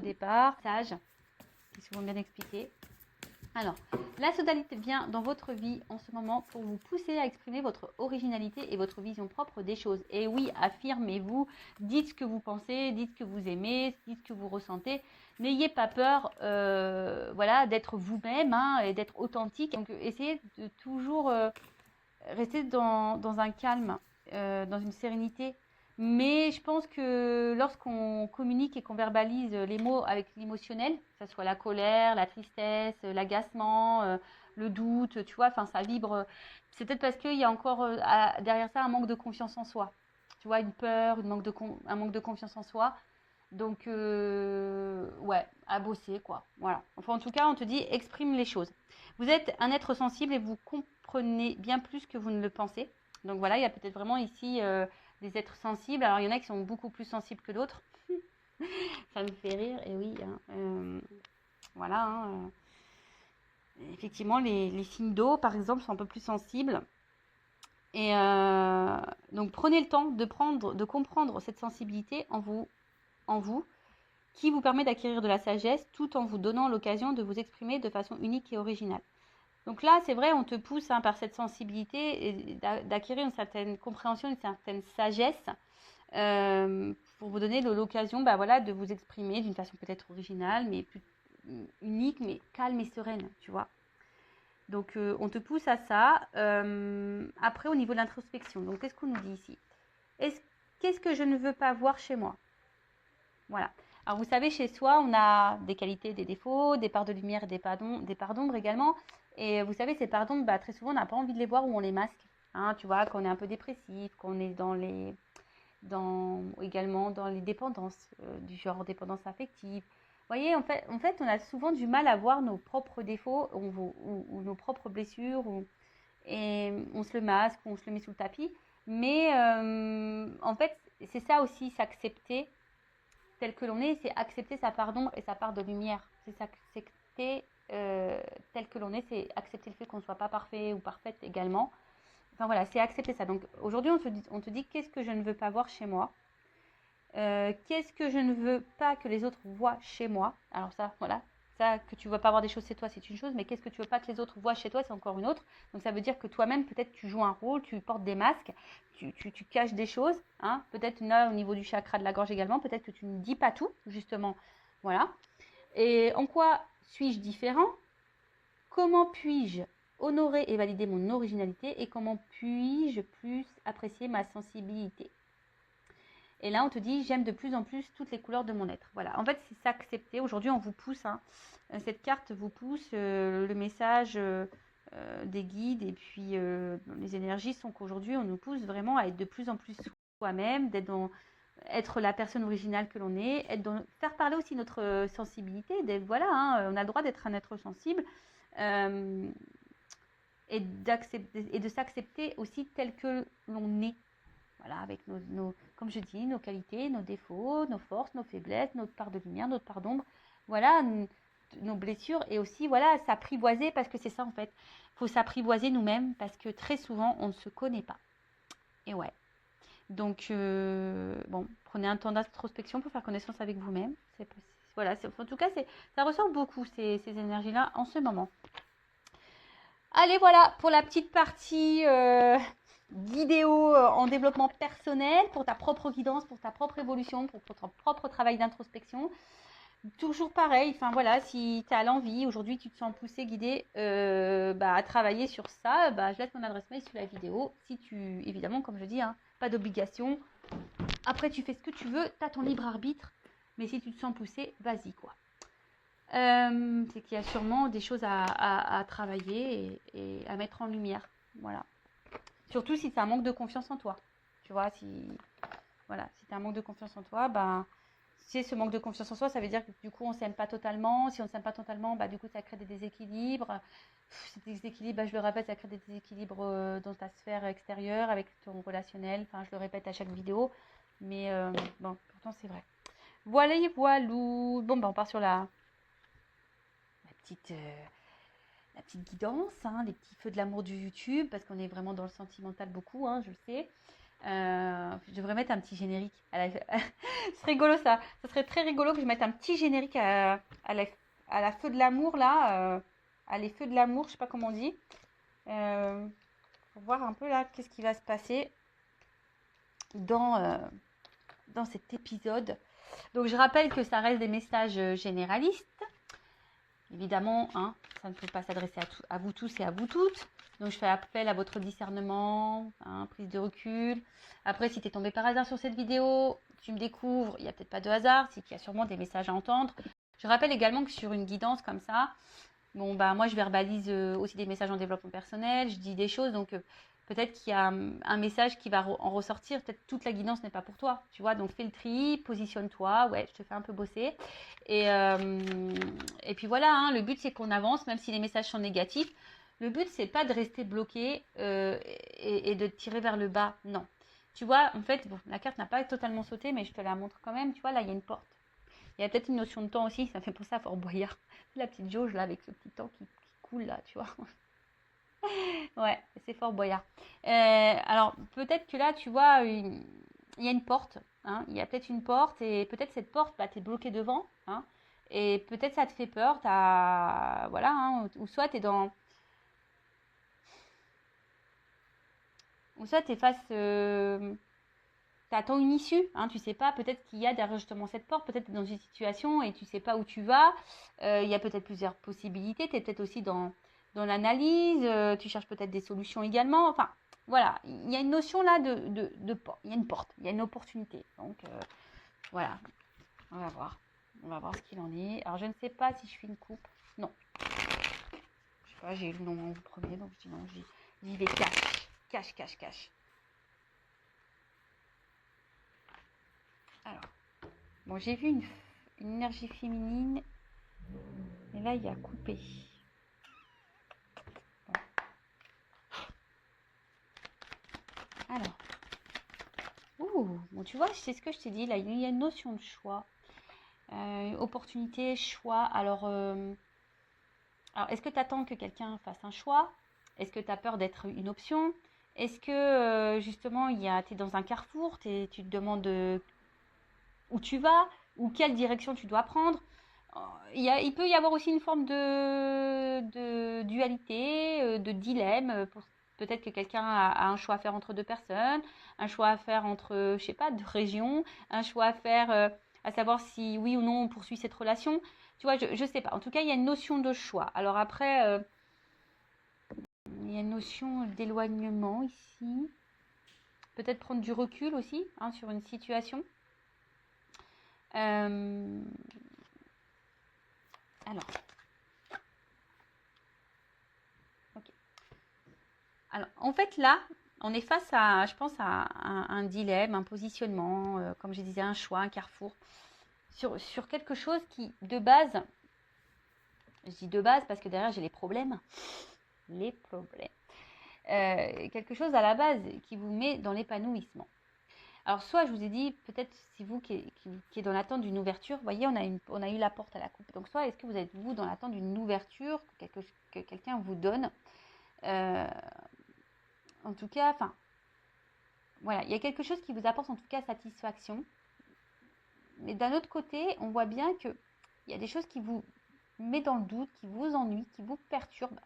départ. Sage, c'est souvent bien expliqué. Alors, la sodalité vient dans votre vie en ce moment pour vous pousser à exprimer votre originalité et votre vision propre des choses. Et oui, affirmez-vous, dites ce que vous pensez, dites ce que vous aimez, dites ce que vous ressentez. N'ayez pas peur d'être vous-même et d'être authentique. Donc, essayez de toujours rester dans un calme, dans une sérénité. Mais je pense que lorsqu'on communique et qu'on verbalise les mots avec l'émotionnel, que ce soit la colère, la tristesse, l'agacement, le doute, tu vois, enfin ça vibre. C'est peut-être parce qu'il y a encore derrière ça un manque de confiance en soi. Tu vois, une peur, un manque de confiance en soi. Donc, ouais, à bosser, quoi. Voilà. Enfin, en tout cas, on te dit, exprime les choses. Vous êtes un être sensible et vous comprenez bien plus que vous ne le pensez. Donc voilà, il y a peut-être vraiment ici des êtres sensibles. Alors, il y en a qui sont beaucoup plus sensibles que d'autres. Ça me fait rire, et oui. Voilà. Effectivement, les signes d'eau, par exemple, sont un peu plus sensibles. Et donc, prenez le temps de comprendre cette sensibilité en vous, qui vous permet d'acquérir de la sagesse tout en vous donnant l'occasion de vous exprimer de façon unique et originale. Donc là, c'est vrai, on te pousse par cette sensibilité d'acquérir une certaine compréhension, une certaine sagesse pour vous donner l'occasion de vous exprimer d'une façon peut-être originale, mais plus unique, mais calme et sereine, tu vois. Donc, on te pousse à ça. Après, au niveau de l'introspection, donc qu'est-ce qu'on nous dit ici? Qu'est-ce que je ne veux pas voir chez moi? Voilà. Alors, vous savez, chez soi, on a des qualités, des défauts, des parts de lumière et des parts d'ombre également. Et vous savez, ces parts d'ombre, très souvent, on n'a pas envie de les voir ou on les masque. Hein, tu vois, quand on est un peu dépressif, qu'on est également dans les dépendances, du genre dépendance affective. Vous voyez, en fait, on a souvent du mal à voir nos propres défauts ou nos propres blessures. Et on se le masque ou on se le met sous le tapis. Mais en fait, c'est ça aussi, s'accepter tel que l'on est, c'est accepter sa part d'ombre et sa part de lumière. C'est s'accepter tel que l'on est, c'est accepter le fait qu'on ne soit pas parfait ou parfaite également. Enfin voilà, c'est accepter ça. Donc aujourd'hui, on te dit qu'est-ce que je ne veux pas voir chez moi, qu'est-ce que je ne veux pas que les autres voient chez moi. Alors ça, voilà, ça que tu ne veux pas voir des choses chez toi, c'est une chose, mais qu'est-ce que tu ne veux pas que les autres voient chez toi, c'est encore une autre. Donc ça veut dire que toi-même, peut-être tu joues un rôle, tu portes des masques, tu caches des choses, hein. Peut-être là au niveau du chakra de la gorge également, peut-être que tu ne dis pas tout, justement. Voilà. Et en quoi suis-je différent? Comment puis-je honorer et valider mon originalité et comment puis-je plus apprécier ma sensibilité? Et là, on te dit, j'aime de plus en plus toutes les couleurs de mon être. Voilà, en fait, c'est s'accepter. Aujourd'hui, on vous pousse, cette carte vous pousse, le message des guides et puis les énergies sont qu'aujourd'hui, on nous pousse vraiment à être de plus en plus soi-même, être la personne originale que l'on est, faire parler aussi notre sensibilité. On a le droit d'être un être sensible et de s'accepter aussi tel que l'on est. Voilà, avec comme je dis, nos qualités, nos défauts, nos forces, nos faiblesses, notre part de lumière, notre part d'ombre. Voilà, nos blessures et aussi, voilà, s'apprivoiser parce que c'est ça en fait. Il faut s'apprivoiser nous-mêmes parce que très souvent, on ne se connaît pas. Et ouais. Donc, prenez un temps d'introspection pour faire connaissance avec vous-même. Voilà, en tout cas, ça ressort beaucoup ces énergies-là en ce moment. Allez, voilà pour la petite partie vidéo en développement personnel, pour ta propre guidance, pour ta propre évolution, pour ton propre travail d'introspection. Toujours pareil, enfin voilà, si tu as l'envie, aujourd'hui tu te sens poussé, guidé à travailler sur ça, je laisse mon adresse mail sous la vidéo. Si tu, évidemment, comme je dis, pas d'obligation. Après, tu fais ce que tu veux, tu as ton libre arbitre, mais si tu te sens poussé, vas-y quoi. C'est qu'il y a sûrement des choses à travailler et à mettre en lumière. Voilà. Surtout si tu as un manque de confiance en toi. Tu vois, si tu as un manque de confiance en toi, si ce manque de confiance en soi, ça veut dire que du coup, on ne s'aime pas totalement. Si on ne s'aime pas totalement, du coup, ça crée des déséquilibres. Ces déséquilibres, je le répète, ça crée des déséquilibres dans ta sphère extérieure, avec ton relationnel. Enfin, je le répète à chaque vidéo. Mais pourtant, c'est vrai. Voilà, voilou. Bon, on part sur la petite guidance, les petits feux de l'amour du YouTube, parce qu'on est vraiment dans le sentimental beaucoup, je le sais. Je devrais mettre un petit générique. C'est rigolo ça. Ça serait très rigolo que je mette un petit générique à la feu de l'amour là. À les feux de l'amour, je sais pas comment on dit. Pour voir un peu là qu'est-ce qui va se passer dans, dans cet épisode. Donc je rappelle que ça reste des messages généralistes. Évidemment, hein, ça ne peut pas s'adresser à vous tous et à vous toutes. Donc, je fais appel à votre discernement, hein, prise de recul. Après, si tu es tombé par hasard sur cette vidéo, tu me découvres, il n'y a peut-être pas de hasard, c'est qu'il y a sûrement des messages à entendre. Je rappelle également que sur une guidance comme ça, bon, bah, moi, je verbalise aussi des messages en développement personnel, je dis des choses, donc peut-être qu'il y a un message qui va en ressortir, peut-être toute la guidance n'est pas pour toi, tu vois, donc fais le tri, positionne-toi, ouais, je te fais un peu bosser. Et puis voilà, hein, le but c'est qu'on avance, même si les messages sont négatifs. Le but c'est pas de rester bloqué et de te tirer vers le bas, non. Tu vois, en fait, bon, la carte n'a pas totalement sauté, mais je te la montre quand même, tu vois, là il y a une porte. Il y a peut-être une notion de temps aussi, ça fait penser à Fort Boyard. La petite jauge là avec ce petit temps qui coule là, tu vois. Ouais, c'est Fort Boyard. Alors peut-être que là, tu vois, il y a une porte. Hein, il y a peut-être une porte et peut-être cette porte, bah, tu es bloqué devant. Hein, et peut-être ça te fait peur. Voilà, hein, ou soit tu es dans. Ou soit tu es face. T'attends une issue, hein, tu sais pas, peut-être qu'il y a derrière justement cette porte, peut-être dans une situation et tu sais pas où tu vas. Il y a peut-être plusieurs possibilités, tu es peut-être aussi dans l'analyse, tu cherches peut-être des solutions également. Enfin, voilà, il y a une notion là de porte, il y a une porte, il y a une opportunité. Donc, voilà, on va voir. On va voir ce qu'il en est. Alors, je ne sais pas si je fais une coupe. Non. Je sais pas, j'ai eu le nom en premier, donc je dis non, j'y vais cash. Cash, cash, cash. Alors. Bon, j'ai vu une énergie féminine, et là, il y a coupé. Bon. Alors. Ouh, bon, tu vois, c'est ce que je t'ai dit, là, il y a une notion de choix. Opportunité, choix. Alors est-ce que tu attends que quelqu'un fasse un choix? Est-ce que tu as peur d'être une option? Est-ce que, justement, tu es dans un carrefour, tu te demandes où tu vas, ou quelle direction tu dois prendre? Il peut y avoir aussi une forme de dualité, de dilemme. Peut-être que quelqu'un a un choix à faire entre deux personnes, un choix à faire entre, je sais pas, deux régions, un choix à faire à savoir si oui ou non on poursuit cette relation. Tu vois, je sais pas. En tout cas, il y a une notion de choix. Alors après, il y a une notion d'éloignement ici. Peut-être prendre du recul aussi, hein, sur une situation. Euh, alors, ok. Alors, en fait, là, on est face à, je pense, à un dilemme, un positionnement, comme je disais, un choix, un carrefour, sur quelque chose qui, de base, je dis de base parce que derrière, j'ai les problèmes. Les problèmes. Quelque chose à la base qui vous met dans l'épanouissement. Alors, soit je vous ai dit, peut-être c'est vous qui est dans l'attente d'une ouverture. Vous voyez, on a eu la porte à la coupe. Donc, soit est-ce que vous êtes vous dans l'attente d'une ouverture que quelqu'un vous donne. En tout cas, enfin, voilà, il y a quelque chose qui vous apporte en tout cas satisfaction. Mais d'un autre côté, on voit bien qu'il y a des choses qui vous mettent dans le doute, qui vous ennuient, qui vous perturbent.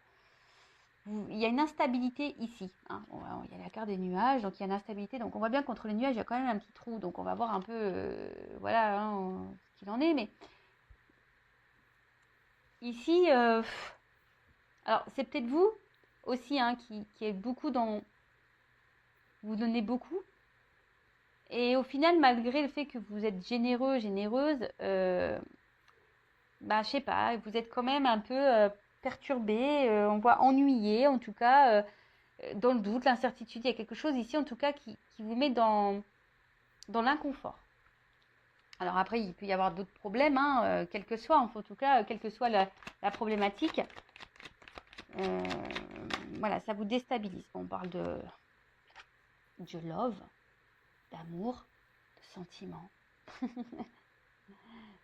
Il y a une instabilité ici. Hein. Il y a la carte des nuages, donc il y a une instabilité. Donc on voit bien qu'entre les nuages, il y a quand même un petit trou. Donc on va voir un peu voilà, hein, ce qu'il en est. Mais ici, alors c'est peut-être vous aussi hein, qui est beaucoup dans... Vous donnez beaucoup. Et au final, malgré le fait que vous êtes généreux, généreuse, bah, je sais pas, vous êtes quand même un peu perturbé, on voit ennuyé, en tout cas, dans le doute, l'incertitude. Il y a quelque chose ici, en tout cas, qui vous met dans l'inconfort. Alors après, il peut y avoir d'autres problèmes, hein, quel que soit, en tout cas, quelle que soit la problématique. Voilà, ça vous déstabilise. On parle de love, d'amour, de sentiment.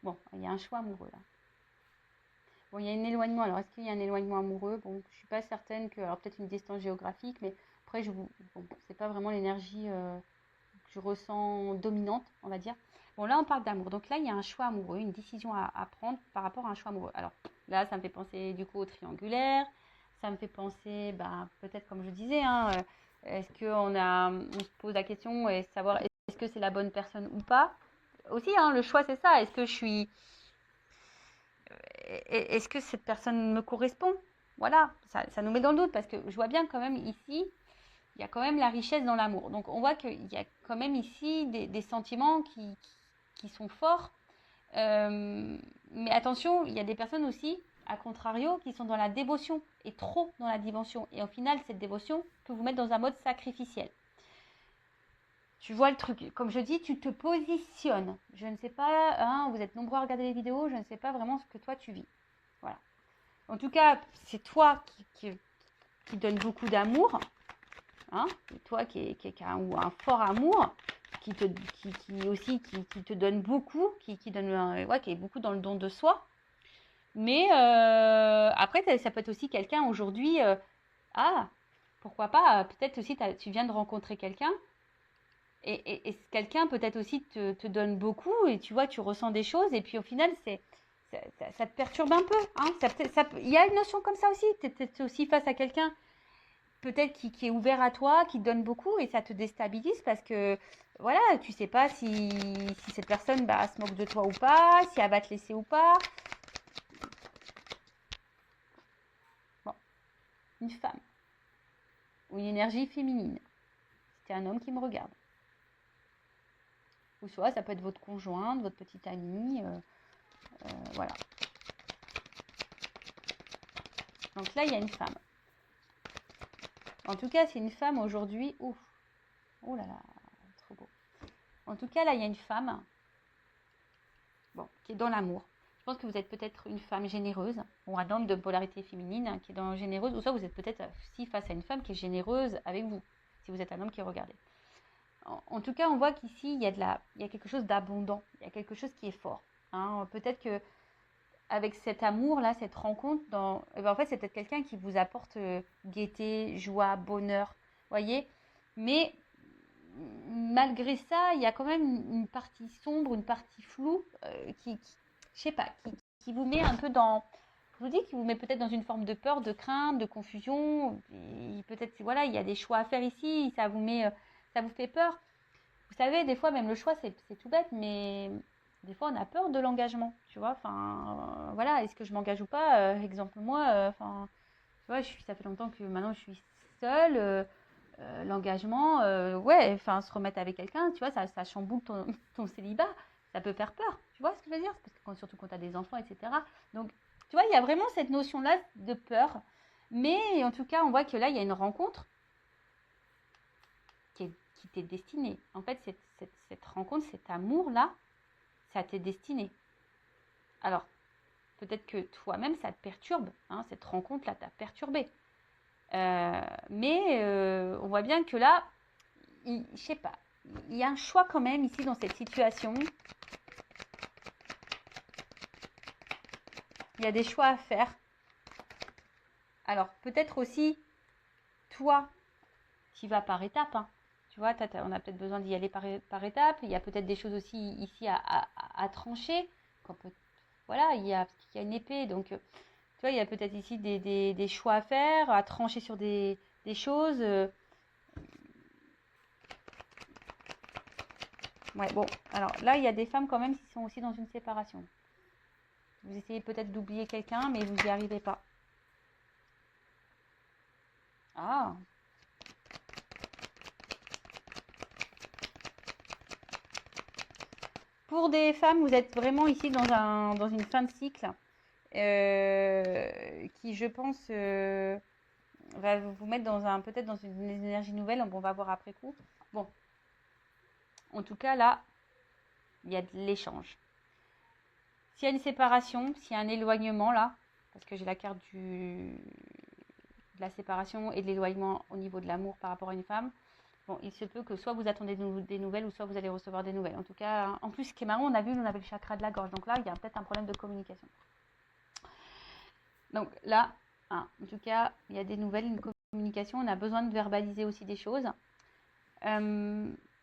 Bon, il y a un choix amoureux là. Bon, il y a un éloignement. Alors, est-ce qu'il y a un éloignement amoureux? Bon, je suis pas certaine que. Alors, peut-être une distance géographique, mais après, bon, c'est pas vraiment l'énergie. tu ressens dominante, on va dire. Bon, là, on parle d'amour. Donc là, il y a un choix amoureux, une décision à prendre par rapport à un choix amoureux. Alors là, ça me fait penser du coup au triangulaire. Ça me fait penser, peut-être comme je disais, hein, est-ce qu'on se pose la question et savoir est-ce que c'est la bonne personne ou pas. Aussi, hein, le choix, c'est ça. Est-ce que cette personne me correspond? Voilà, ça nous met dans le doute parce que je vois bien quand même ici, il y a quand même la richesse dans l'amour. Donc on voit qu'il y a quand même ici des sentiments qui sont forts. Mais attention, il y a des personnes aussi, à contrario, qui sont dans la dévotion et trop dans la dévotion. Et au final, cette dévotion peut vous mettre dans un mode sacrificiel. Tu vois le truc, comme je dis, tu te positionnes. Je ne sais pas, hein, vous êtes nombreux à regarder les vidéos, je ne sais pas vraiment ce que toi tu vis. Voilà. En tout cas, c'est toi qui donne beaucoup d'amour, hein, toi qui a un fort amour, qui te donne beaucoup, qui est beaucoup dans le don de soi. Mais après, ça peut être aussi quelqu'un aujourd'hui, pourquoi pas, peut-être aussi tu viens de rencontrer quelqu'un, et quelqu'un peut-être aussi te donne beaucoup, et tu vois, tu ressens des choses, et puis au final, ça te perturbe un peu. Hein, il y a une notion comme ça aussi, tu es aussi face à quelqu'un peut-être qui est ouvert à toi, qui te donne beaucoup, et ça te déstabilise parce que voilà, tu sais pas si cette personne se moque de toi ou pas, si elle va te laisser ou pas. Bon, une femme ou une énergie féminine. C'est un homme qui me regarde. Ou soit ça peut être votre conjointe, votre petite amie, voilà. Donc là, il y a une femme. En tout cas, c'est une femme aujourd'hui. Ouf, oh là là, trop beau. En tout cas, là, il y a une femme, qui est dans l'amour. Je pense que vous êtes peut-être une femme généreuse, ou un homme de polarité féminine qui est dans généreuse, ou soit vous êtes peut-être aussi face à une femme qui est généreuse avec vous, si vous êtes un homme qui regardez. En tout cas, on voit qu'ici, il y a quelque chose d'abondant, il y a quelque chose qui est fort. Hein. Peut-être que avec cet amour-là, cette rencontre, en fait, c'est peut-être quelqu'un qui vous apporte gaieté, joie, bonheur, voyez. Mais malgré ça, il y a quand même une partie sombre, une partie floue je sais pas, qui vous met un peu je vous dis, qui vous met peut-être dans une forme de peur, de crainte, de confusion. Peut-être, voilà, il y a des choix à faire ici, ça vous fait peur. Vous savez, des fois, même le choix, c'est tout bête, mais des fois, on a peur de l'engagement, tu vois. Enfin, voilà, est-ce que je m'engage ou pas? Exemple, moi, tu vois, ça fait longtemps que maintenant je suis seule. L'engagement, ouais, enfin, se remettre avec quelqu'un, tu vois, ça chamboule ton célibat, ça peut faire peur, tu vois ce que je veux dire? Parce que surtout quand tu as des enfants, etc. Donc, tu vois, il y a vraiment cette notion-là de peur, mais en tout cas, on voit que là, il y a une rencontre qui t'est destinée. En fait, cette rencontre, cet amour-là, ça t'est destiné. Alors, peut-être que toi-même, ça te perturbe, hein, cette rencontre-là t'a perturbé. Mais on voit bien que là, je sais pas, il y a un choix quand même ici dans cette situation. Il y a des choix à faire. Alors peut-être aussi, toi, tu vas par étapes. Hein. Tu vois, on a peut-être besoin d'y aller par étapes. Il y a peut-être des choses aussi ici à trancher. Voilà, il y a une épée. Donc, tu vois, il y a peut-être ici des choix à faire, à trancher sur des choses. Ouais, bon, alors là, il y a des femmes quand même qui sont aussi dans une séparation. Vous essayez peut-être d'oublier quelqu'un, mais vous n'y arrivez pas. Ah. Pour des femmes, vous êtes vraiment ici dans une fin de cycle qui, je pense, va vous mettre peut-être dans une énergie nouvelle. On va voir après coup. Bon, en tout cas, là, il y a de l'échange. S'il y a une séparation, s'il y a un éloignement, là, parce que j'ai la carte de la séparation et de l'éloignement au niveau de l'amour par rapport à une femme, bon, il se peut que soit vous attendez des nouvelles ou soit vous allez recevoir des nouvelles. En tout cas, en plus, ce qui est marrant, on avait le chakra de la gorge. Donc là, il y a peut-être un problème de communication. Donc là, en tout cas, il y a des nouvelles, une communication. On a besoin de verbaliser aussi des choses.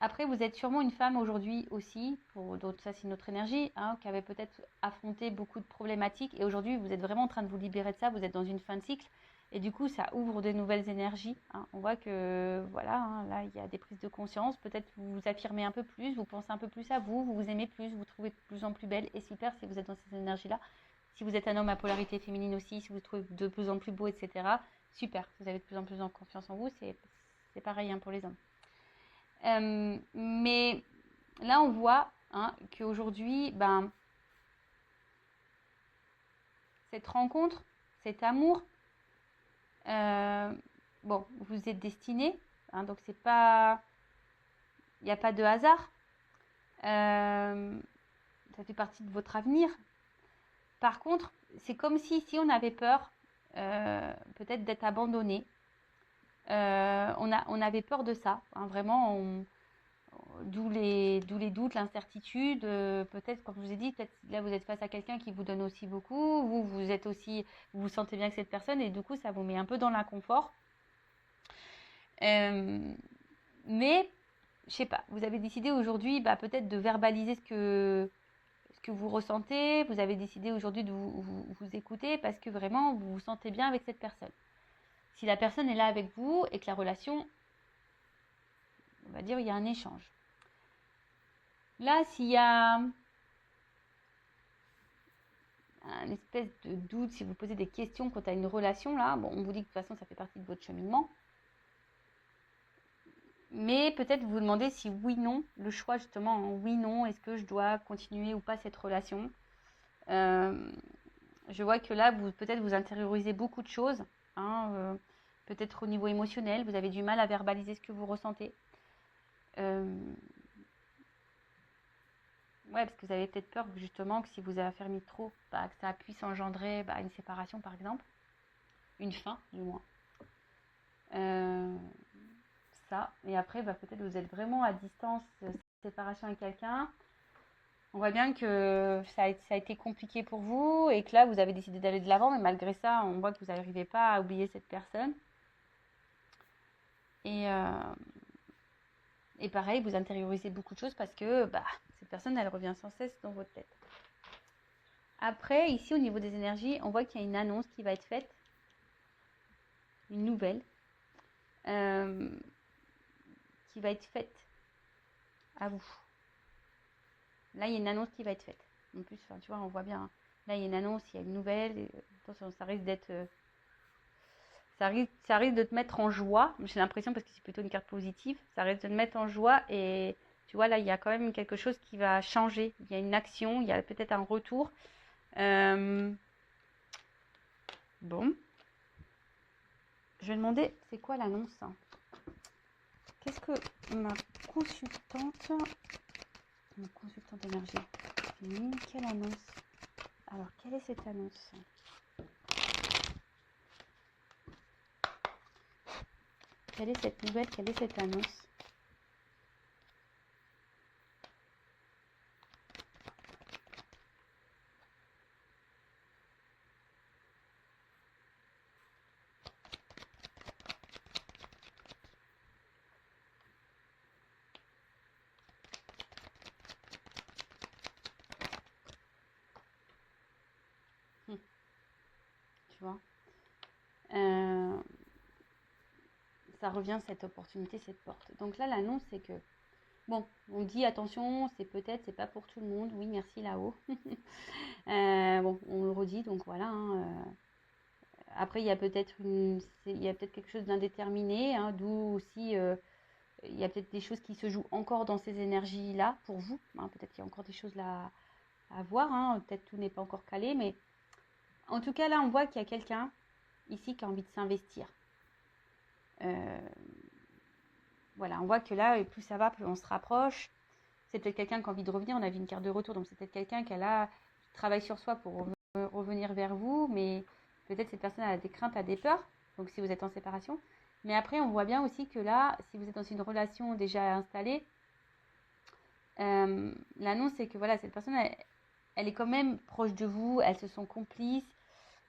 Après, vous êtes sûrement une femme aujourd'hui aussi, pour d'autres, ça c'est notre énergie, hein, qui avait peut-être affronté beaucoup de problématiques. Et aujourd'hui, vous êtes vraiment en train de vous libérer de ça. Vous êtes dans une fin de cycle. Et du coup, ça ouvre de nouvelles énergies. Hein. On voit que, voilà, hein, là, il y a des prises de conscience. Peut-être vous vous affirmez un peu plus, vous pensez un peu plus à vous, vous vous aimez plus, vous vous trouvez de plus en plus belle. Et super si vous êtes dans ces énergies-là. Si vous êtes un homme à polarité féminine aussi, si vous vous trouvez de plus en plus beau, etc. Super, vous avez de plus en plus en confiance en vous. C'est pareil hein, pour les hommes. Mais là, on voit hein, qu'aujourd'hui, ben, cette rencontre, cet amour, bon, vous êtes destinés, hein, donc c'est pas, il n'y a pas de hasard. Ça fait partie de votre avenir. Par contre, c'est comme si on avait peur, peut-être d'être abandonné. On avait peur de ça, hein, vraiment. D'où les doutes, l'incertitude. Peut-être, comme je vous ai dit, peut-être là vous êtes face à quelqu'un qui vous donne aussi beaucoup. Vous êtes aussi, vous vous sentez bien avec cette personne et du coup ça vous met un peu dans l'inconfort. Mais je sais pas, vous avez décidé aujourd'hui peut-être de verbaliser ce que vous ressentez. Vous avez décidé aujourd'hui de vous écouter parce que vraiment vous vous sentez bien avec cette personne. Si la personne est là avec vous et que la relation, on va dire, il y a un échange. Là, s'il y a un espèce de doute, si vous posez des questions quant à une relation, là, bon, on vous dit que de toute façon, ça fait partie de votre cheminement. Mais peut-être vous vous demandez si oui, non, le choix justement, hein, oui, non, est-ce que je dois continuer ou pas cette relation. Je vois que là, peut-être vous intériorisez beaucoup de choses, hein, peut-être au niveau émotionnel, vous avez du mal à verbaliser ce que vous ressentez. Ouais, parce que vous avez peut-être peur justement que si vous affermissez trop, que ça puisse engendrer une séparation par exemple, une fin du moins. Ça, et après peut-être vous êtes vraiment à distance, séparation avec quelqu'un. On voit bien que ça a été compliqué pour vous et que là vous avez décidé d'aller de l'avant, mais malgré ça, on voit que vous n'arrivez pas à oublier cette personne. Et pareil, vous intériorisez beaucoup de choses parce que cette personne, elle revient sans cesse dans votre tête. Après, ici, au niveau des énergies, on voit qu'il y a une annonce qui va être faite, une nouvelle, qui va être faite à vous. Là, il y a une annonce qui va être faite. En plus, tu vois, on voit bien. Là, il y a une annonce, il y a une nouvelle. Et, attention, ça risque d'être... ça risque de te mettre en joie. J'ai l'impression, parce que c'est plutôt une carte positive, ça risque de te mettre en joie. Et tu vois, là, il y a quand même quelque chose qui va changer. Il y a une action, il y a peut-être un retour. Bon. Je vais demander, c'est quoi l'annonce? Qu'est-ce que ma consultante énergie féminine, quelle annonce? Alors, quelle est cette annonce? Quelle est cette nouvelle? Quelle est cette annonce? Tu vois, ça revient, cette opportunité, cette porte. Donc là, l'annonce, c'est que, bon, on dit attention, c'est pas pour tout le monde. Oui, merci là-haut. Bon, on le redit, donc voilà. Hein, après, il y a peut-être quelque chose d'indéterminé, hein, d'où aussi il y a peut-être des choses qui se jouent encore dans ces énergies-là pour vous. Hein, peut-être qu'il y a encore des choses là à voir. Hein, peut-être tout n'est pas encore calé, mais en tout cas, là, on voit qu'il y a quelqu'un ici qui a envie de s'investir. Voilà, on voit que là, plus ça va, plus on se rapproche. C'est peut-être quelqu'un qui a envie de revenir. On a vu une carte de retour, donc c'est peut-être quelqu'un qui travaille sur soi pour revenir vers vous, mais peut-être cette personne a des craintes, a des peurs, donc si vous êtes en séparation. Mais après, on voit bien aussi que là, si vous êtes dans une relation déjà installée, l'annonce, c'est que voilà, cette personne, elle est quand même proche de vous, elles se sont complices,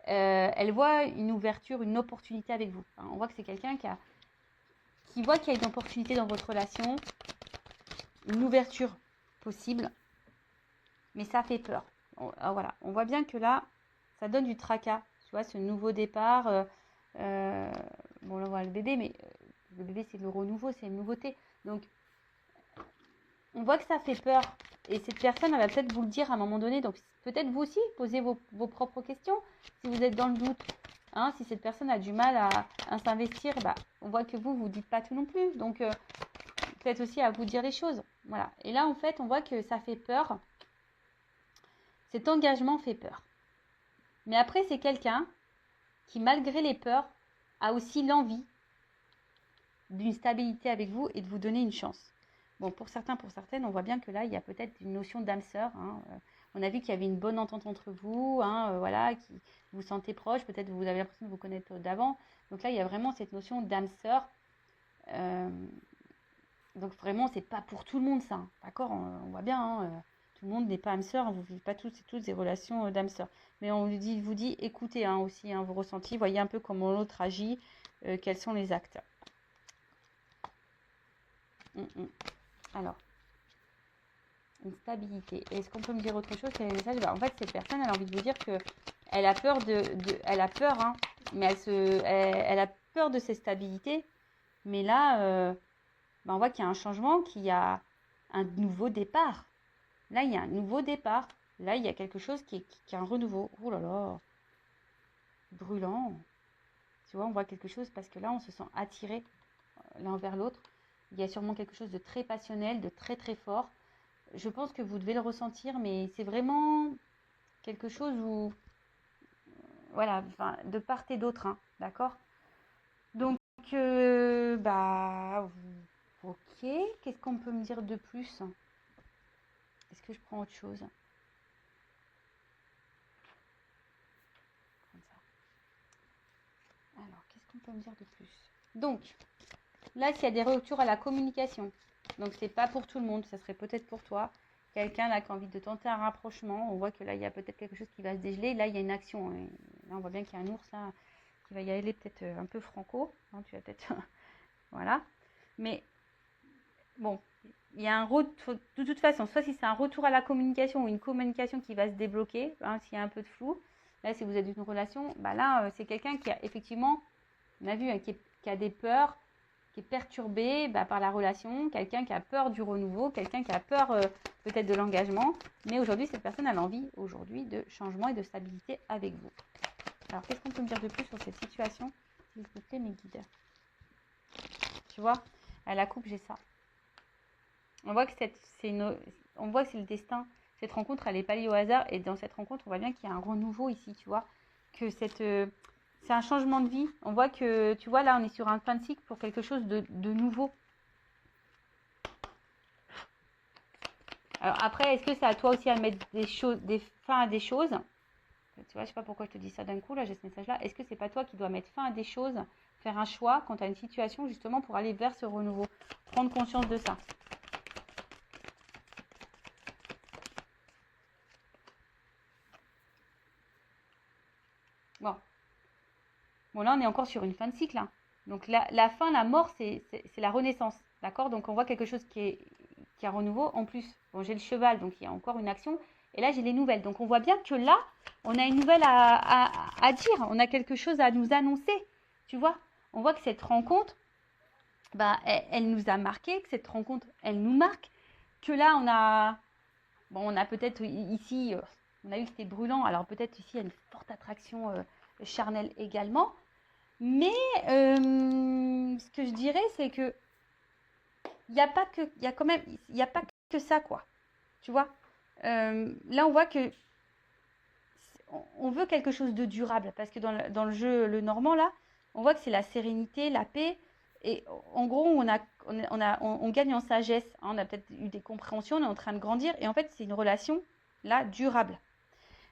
elle voit une ouverture, une opportunité avec vous. Enfin, on voit que c'est quelqu'un qui voit qu'il y a une opportunité dans votre relation, une ouverture possible, mais ça fait peur. Voilà, on voit bien que là, ça donne du tracas. Tu vois, ce nouveau départ. Bon, là, on voit le bébé, mais le bébé, c'est le renouveau, c'est une nouveauté. Donc, on voit que ça fait peur. Et cette personne, elle va peut-être vous le dire à un moment donné. Donc, peut-être vous aussi, posez vos propres questions. Si vous êtes dans le doute, hein, si cette personne a du mal à s'investir, bah, on voit que vous dites pas tout non plus. Donc, peut-être aussi à vous dire les choses. Voilà. Et là, en fait, on voit que ça fait peur. Cet engagement fait peur. Mais après, c'est quelqu'un qui, malgré les peurs, a aussi l'envie d'une stabilité avec vous et de vous donner une chance. Bon, pour certains, pour certaines, on voit bien que là, il y a peut-être une notion d'âme sœur. Hein. On a vu qu'il y avait une bonne entente entre vous, hein, voilà, qui vous sentez proche. Peut-être vous avez l'impression de vous connaître d'avant. Donc là, il y a vraiment cette notion d'âme sœur. Donc vraiment, c'est pas pour tout le monde ça. Hein. D'accord, on voit bien. Hein, tout le monde n'est pas âme sœur. Vous ne vivez pas toutes des relations d'âme sœur. Mais on vous dit, écoutez hein, aussi hein, vos ressentis. Voyez un peu comment l'autre agit. Quels sont les actes. Alors, une stabilité. Est-ce qu'on peut me dire autre chose? Quel est le message? En fait, cette personne, elle a envie de vous dire que elle a peur elle a peur, hein, mais elle a peur de cette stabilité. Mais là, on voit qu'il y a un changement, qu'il y a un nouveau départ. Là, il y a un nouveau départ. Là, il y a quelque chose qui est un renouveau. Oh là là, brûlant. Tu vois, on voit quelque chose parce que là, on se sent attiré l'un vers l'autre. Il y a sûrement quelque chose de très passionnel, de très très fort. Je pense que vous devez le ressentir, mais c'est vraiment quelque chose où, voilà, enfin, de part et d'autre, hein, d'accord? Donc, ok. Qu'est-ce qu'on peut me dire de plus? Est-ce que je prends autre chose? Comme ça. Alors, qu'est-ce qu'on peut me dire de plus? Donc, là, s'il y a des retours à la communication, donc c'est pas pour tout le monde, ça serait peut-être pour toi. Quelqu'un là qui a envie de tenter un rapprochement, on voit que là il y a peut-être quelque chose qui va se dégeler. Là il y a une action. Hein. Là on voit bien qu'il y a un ours là, qui va y aller peut-être un peu franco. Hein, tu vas peut-être. Voilà. Mais bon, il y a un retour. De toute façon, soit si c'est un retour à la communication ou une communication qui va se débloquer, hein, s'il y a un peu de flou. Là, si vous êtes dans une relation, bah là c'est quelqu'un qui a effectivement, on a vu, hein, qui a des peurs, qui est perturbé par la relation, quelqu'un qui a peur du renouveau, quelqu'un qui a peur peut-être de l'engagement. Mais aujourd'hui, cette personne a l'envie aujourd'hui de changement et de stabilité avec vous. Alors, qu'est-ce qu'on peut me dire de plus sur cette situation? S'il vous plaît, mes guides. Tu vois, à la coupe, j'ai ça. On voit que on voit que c'est le destin. Cette rencontre, elle n'est pas liée au hasard. Et dans cette rencontre, on voit bien qu'il y a un renouveau ici, tu vois. Que c'est un changement de vie. On voit que, tu vois, là, on est sur un fin de cycle pour quelque chose de nouveau. Alors après, est-ce que c'est à toi aussi à mettre des fins à des choses? Tu vois, je sais pas pourquoi je te dis ça d'un coup, là, j'ai ce message-là. Est-ce que c'est pas toi qui dois mettre fin à des choses, faire un choix quand tu as une situation, justement, pour aller vers ce renouveau? Prendre conscience de ça. Bon, là, on est encore sur une fin de cycle. Hein. Donc, la fin, la mort, c'est la renaissance. D'accord? Donc, on voit quelque chose qui est un renouveau. En plus, bon, j'ai le cheval, donc il y a encore une action. Et là, j'ai les nouvelles. Donc, on voit bien que là, on a une nouvelle à dire. On a quelque chose à nous annoncer. Tu vois? On voit que cette rencontre, elle nous a marqué. Que cette rencontre, elle nous marque. Que là, on a peut-être ici, on a vu que c'était brûlant. Alors, peut-être ici, il y a une forte attraction charnelle également. Mais ce que je dirais, c'est que il n'y a pas que ça, quoi. Tu vois, là, on voit que on veut quelque chose de durable parce que dans le jeu, le normand, là, on voit que c'est la sérénité, la paix. Et en gros, on gagne en sagesse. Hein, on a peut-être eu des compréhensions, on est en train de grandir. Et en fait, c'est une relation, là, durable.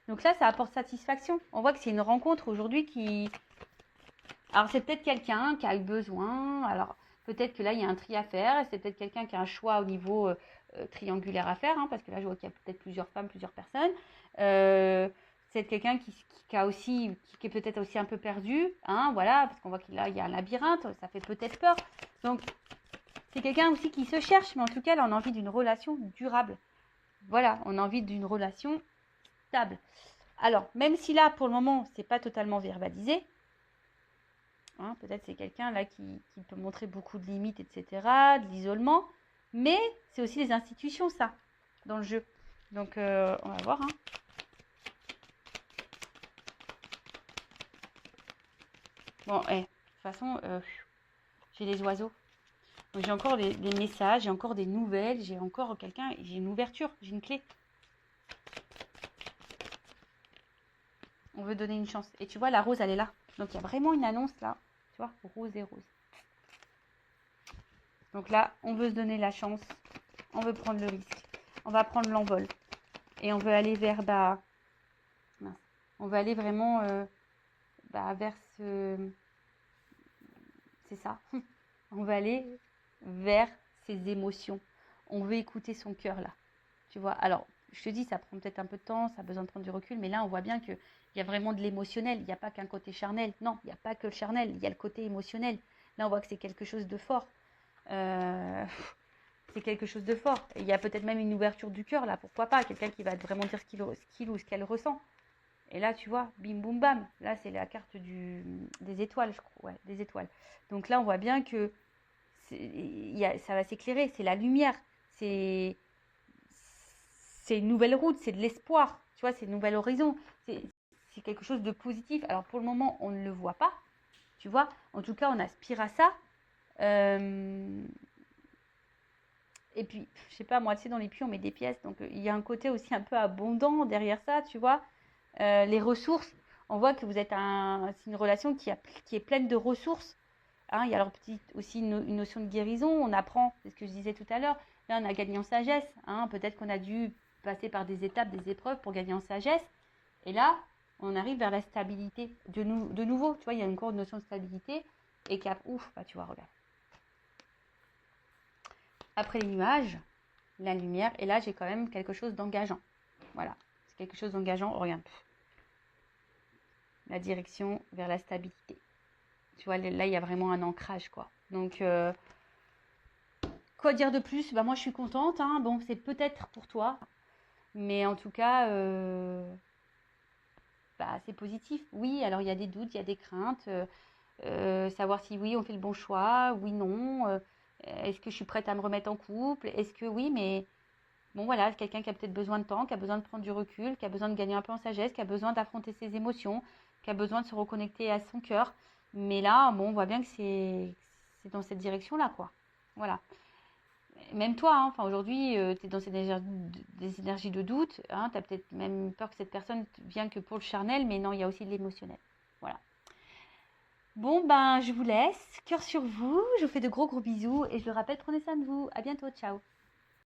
Donc là, ça apporte satisfaction. On voit que c'est une rencontre aujourd'hui qui... Alors, c'est peut-être quelqu'un qui a eu besoin. Alors, peut-être que là, il y a un tri à faire. C'est peut-être quelqu'un qui a un choix au niveau triangulaire à faire. Hein, parce que là, je vois qu'il y a peut-être plusieurs femmes, plusieurs personnes. C'est quelqu'un qui est peut-être aussi un peu perdu. Hein, voilà, parce qu'on voit qu'il y a un labyrinthe. Ça fait peut-être peur. Donc, C'est quelqu'un aussi qui se cherche, mais en tout cas, là, on a envie d'une relation durable. Voilà, on a envie d'une relation stable. Alors, même si là, pour le moment, c'est pas totalement verbalisé, hein, peut-être c'est quelqu'un là qui peut montrer beaucoup de limites, etc., de l'isolement, mais c'est aussi les institutions, ça, dans le jeu. Donc, on va voir. Hein. Bon, de toute façon, j'ai les oiseaux. J'ai encore des messages, j'ai encore des nouvelles, j'ai encore quelqu'un, j'ai une ouverture, j'ai une clé. On veut donner une chance. Et tu vois, la rose, elle est là. Donc, il y a vraiment une annonce là. Tu vois, rose et rose. Donc là, on veut se donner la chance. On veut prendre le risque. On va prendre l'envol. Et on veut aller vers... mince. On veut aller vraiment vers ce... C'est ça. On veut aller vers ses émotions. On veut écouter son cœur là. Tu vois, alors, je te dis, ça prend peut-être un peu de temps, ça a besoin de prendre du recul, mais là, on voit bien qu'il y a vraiment de l'émotionnel. Il n'y a pas qu'un côté charnel. Non, il n'y a pas que le charnel, il y a le côté émotionnel. Là, on voit que c'est quelque chose de fort. C'est quelque chose de fort. Et il y a peut-être même une ouverture du cœur, là, pourquoi pas. Quelqu'un qui va vraiment dire ce qu'il ou ce qu'elle ressent. Et là, tu vois, bim, boum, bam. Là, c'est la carte des étoiles, je crois. Ouais, des étoiles. Donc là, on voit bien que ça va s'éclairer. C'est la lumière. C'est une nouvelle route, c'est de l'espoir, tu vois, c'est un nouvel horizon, c'est quelque chose de positif. Alors pour le moment, on ne le voit pas, tu vois, en tout cas, on aspire à ça. Et puis, je sais pas, moi, tu sais, dans les puits, on met des pièces, donc il y a un côté aussi un peu abondant derrière ça, tu vois. Les ressources, on voit que vous êtes c'est une relation qui est pleine de ressources. Hein, il y a alors aussi une notion de guérison, on apprend, c'est ce que je disais tout à l'heure, là on a gagné en sagesse, hein, peut-être qu'on a dû passer par des étapes, des épreuves pour gagner en sagesse, et là on arrive vers la stabilité, de nouveau, tu vois, il y a encore une notion de stabilité, et ouf, bah tu vois, regarde. Après les nuages, la lumière, et là j'ai quand même quelque chose d'engageant, voilà, c'est quelque chose d'engageant, regarde, la direction vers la stabilité, tu vois, là il y a vraiment un ancrage, quoi, donc... Quoi dire de plus? Bah moi je suis contente, hein. Bon, c'est peut-être pour toi, mais en tout cas, c'est positif. Oui, alors il y a des doutes, il y a des craintes, savoir si oui on fait le bon choix, oui, non, est-ce que je suis prête à me remettre en couple? Est-ce que oui, mais bon voilà, quelqu'un qui a peut-être besoin de temps, qui a besoin de prendre du recul, qui a besoin de gagner un peu en sagesse, qui a besoin d'affronter ses émotions, qui a besoin de se reconnecter à son cœur. Mais là, bon, on voit bien que c'est dans cette direction-là, quoi. Voilà. Même toi, hein, enfin aujourd'hui, tu es dans des énergies de doute. Hein, tu as peut-être même peur que cette personne vienne que pour le charnel, mais non, il y a aussi de l'émotionnel. Voilà. Bon, ben, je vous laisse. Cœur sur vous. Je vous fais de gros bisous. Et je le rappelle, prenez soin de vous. À bientôt. Ciao.